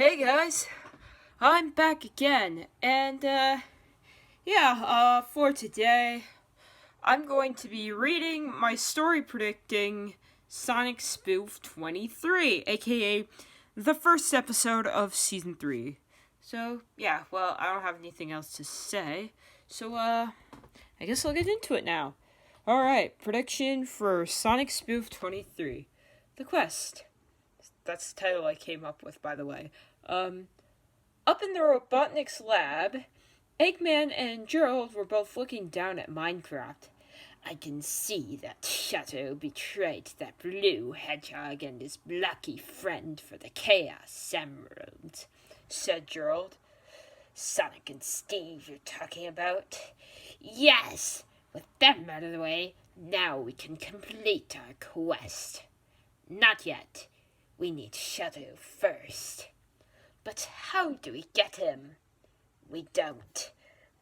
Hey guys, I'm back again, and for today, I'm going to be reading my story predicting Sonic Spoof 23, aka the first episode of Season 3. So, I don't have anything else to say, so, I guess I'll get into it now. Alright, prediction for Sonic Spoof 23. The Quest. That's the title I came up with, by the way. Up in the Robotnik's lab, Eggman and Gerald were both looking down at Minecraft. I can see that Shadow betrayed that blue hedgehog and his lucky friend for the Chaos Emerald, said Gerald. Sonic and Steve you're talking about? Yes! With them out of the way, now we can complete our quest. Not yet. We need Shadow first. But how do we get him? We don't.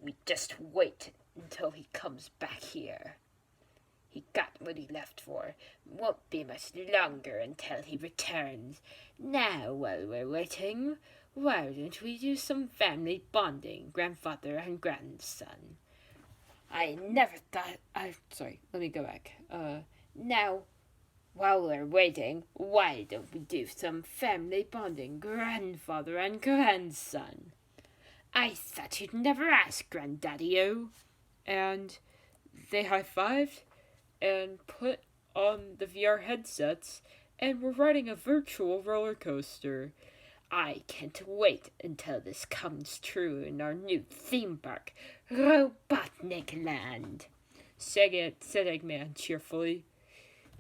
We just wait until he comes back here. He got what he left for. Won't be much longer until he returns. Now, while we're waiting, why don't we do some family bonding, grandfather and grandson? Let me go back. Now, while we're waiting, why don't we do some family bonding, grandfather and grandson? I thought you'd never ask, Granddaddy-o. And they high-fived and put on the VR headsets and were riding a virtual roller coaster. I can't wait until this comes true in our new theme park, Robotnik Land, said Eggman cheerfully.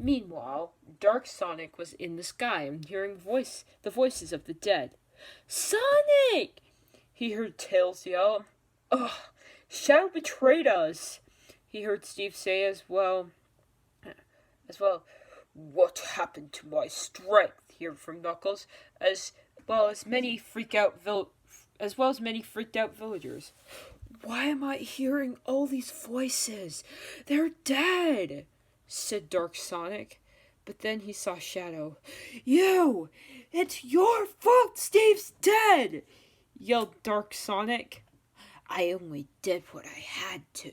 Meanwhile, Dark Sonic was in the sky and hearing the voices of the dead. Sonic! He heard Tails yell. Ugh, Shadow betrayed us. He heard Steve say as well. What happened to my strength? He heard from Knuckles, as well as many freaked out villagers. Why am I hearing all these voices? They're dead, said Dark Sonic, but then he saw Shadow. You! It's your fault Steve's dead! Yelled Dark Sonic. I only did what I had to,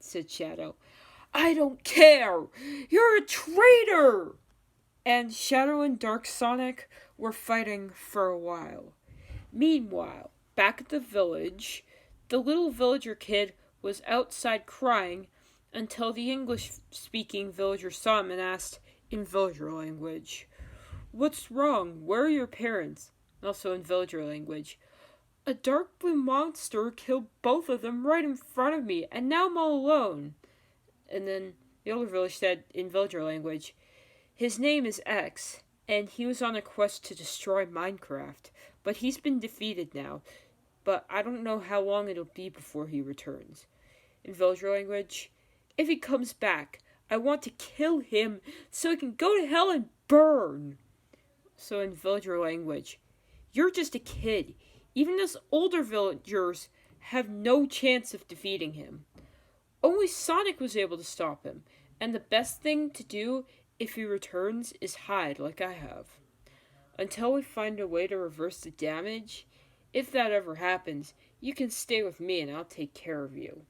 said Shadow. I don't care! You're a traitor! And Shadow and Dark Sonic were fighting for a while. Meanwhile, back at the village, the little villager kid was outside crying until the English-speaking villager saw him and asked, in villager language, What's wrong? Where are your parents? Also in villager language, A dark blue monster killed both of them right in front of me, and now I'm all alone. And then the older village said, in villager language, His name is X, and he was on a quest to destroy Minecraft, but he's been defeated now, but I don't know how long it'll be before he returns. In villager language, If he comes back, I want to kill him so he can go to hell and burn. So in villager language, You're just a kid. Even us older villagers have no chance of defeating him. Only Sonic was able to stop him, and the best thing to do if he returns is hide like I have. Until we find a way to reverse the damage, if that ever happens, you can stay with me and I'll take care of you.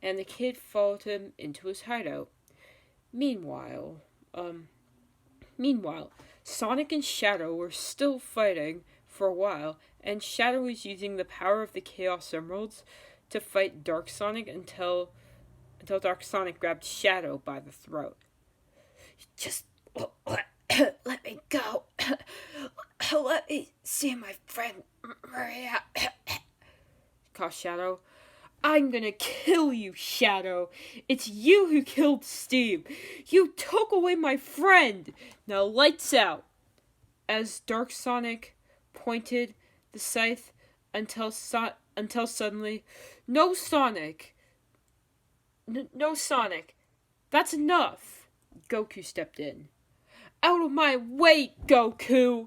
And the kid followed him into his hideout. Meanwhile, Sonic and Shadow were still fighting for a while, and Shadow was using the power of the Chaos Emeralds to fight Dark Sonic until Dark Sonic grabbed Shadow by the throat. Just let me go. Let me see my friend Maria, coughed Shadow. I'm gonna kill you, Shadow. It's you who killed Steve. You took away my friend. Now lights out. As Dark Sonic pointed the scythe until suddenly, No, Sonic. No, Sonic. That's enough. Goku stepped in. Out of my way, Goku!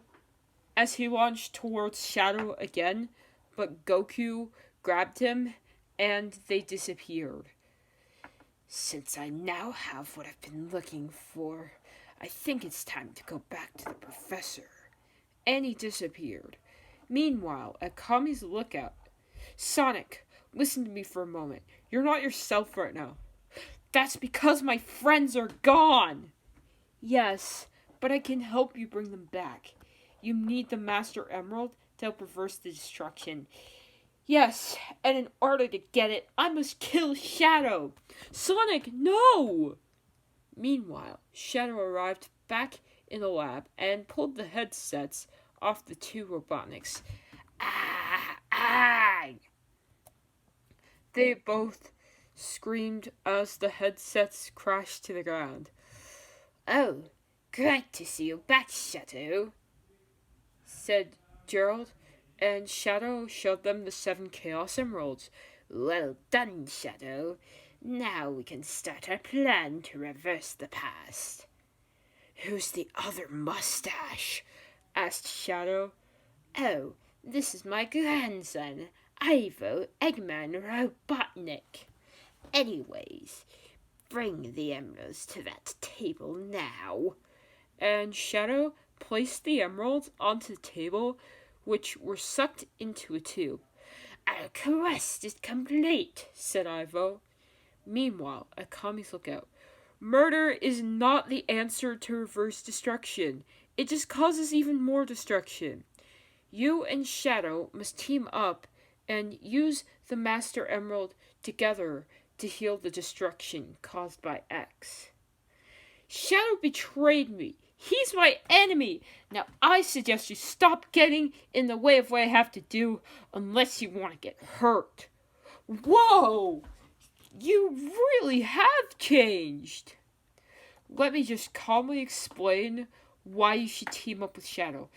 As he launched towards Shadow again, but Goku grabbed him and they disappeared. Since I now have what I've been looking for, I think it's time to go back to the professor and he disappeared. Meanwhile, at Kami's lookout, Sonic, listen to me for a moment. You're not yourself right now. That's because my friends are gone! Yes, but I can help you bring them back. You need the Master Emerald to help reverse the destruction. Yes, and in order to get it, I must kill Shadow. Sonic, no! Meanwhile, Shadow arrived back in the lab and pulled the headsets off the two Robotniks. Ah! Ah! They both screamed as the headsets crashed to the ground. Oh, great to see you back, Shadow, said Gerald, and Shadow showed them the 7 Chaos Emeralds. Well done, Shadow. Now we can start our plan to reverse the past. Who's the other mustache? Asked Shadow. Oh, this is my grandson, Ivo Eggman Robotnik. Anyways, bring the emeralds to that table now. And Shadow placed the emeralds onto the table, which were sucked into a tube. Our quest is complete, said Ivo. Meanwhile, at Kami's lookout, murder is not the answer to reverse destruction. It just causes even more destruction. You and Shadow must team up and use the Master Emerald together to heal the destruction caused by X. Shadow betrayed me. He's my enemy. Now I suggest you stop getting in the way of what I have to do unless you want to get hurt. Whoa! You really have changed. Let me just calmly explain why you should team up with Shadow.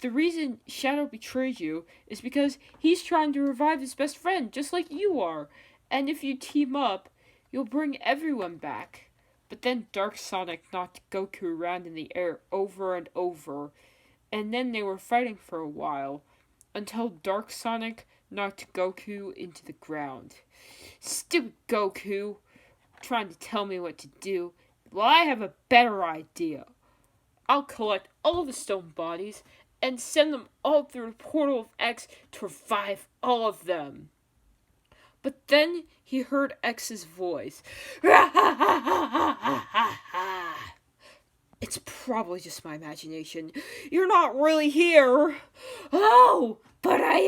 The reason Shadow betrayed you is because he's trying to revive his best friend, just like you are. And if you team up, you'll bring everyone back. But then Dark Sonic knocked Goku around in the air over and over. And then they were fighting for a while, until Dark Sonic knocked Goku into the ground. Stupid Goku, trying to tell me what to do. Well, I have a better idea. I'll collect all the stone bodies and send them all through the portal of X to revive all of them. But then he heard X's voice. It's probably just my imagination. You're not really here. Oh, but I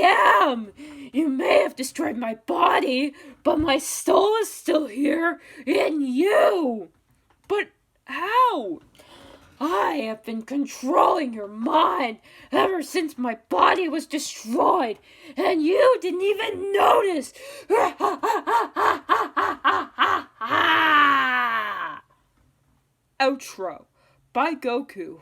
am. You may have destroyed my body, but my soul is still here in you. But how? I have been controlling your mind ever since my body was destroyed, and you didn't even notice. Outro by Goku.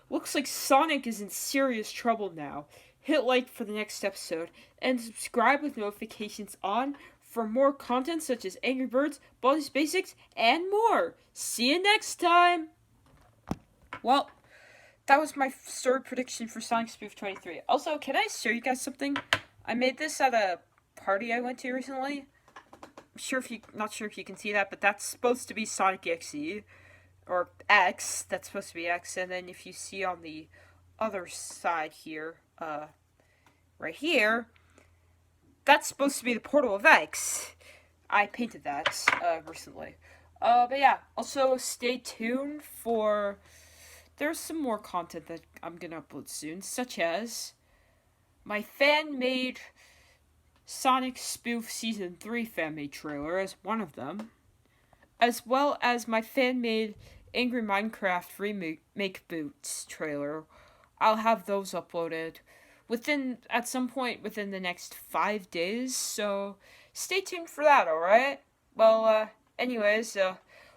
Looks like Sonic is in serious trouble now. Hit like for the next episode, and subscribe with notifications on for more content such as Angry Birds, Baldi's Basics, and more. See you next time! Well, that was my story prediction for Sonic Spoof 23. Also, can I show you guys something? I made this at a party I went to recently. Not sure if you can see that, but that's supposed to be Sonic XE. Or X, that's supposed to be X. And then if you see on the other side here, right here, that's supposed to be the portal of X. I painted that, recently. But yeah, also stay tuned for... There's some more content that I'm gonna upload soon, such as my fan-made Sonic Spoof Season 3 fan-made trailer as one of them, as well as my fan-made Angry Minecraft Remake Boots trailer. I'll have those uploaded at some point within the next 5 days, so stay tuned for that, alright? Well, anyways,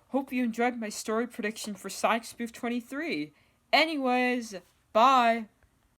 hope you enjoyed my story prediction for Sonic Spoof 23. Anyways, bye!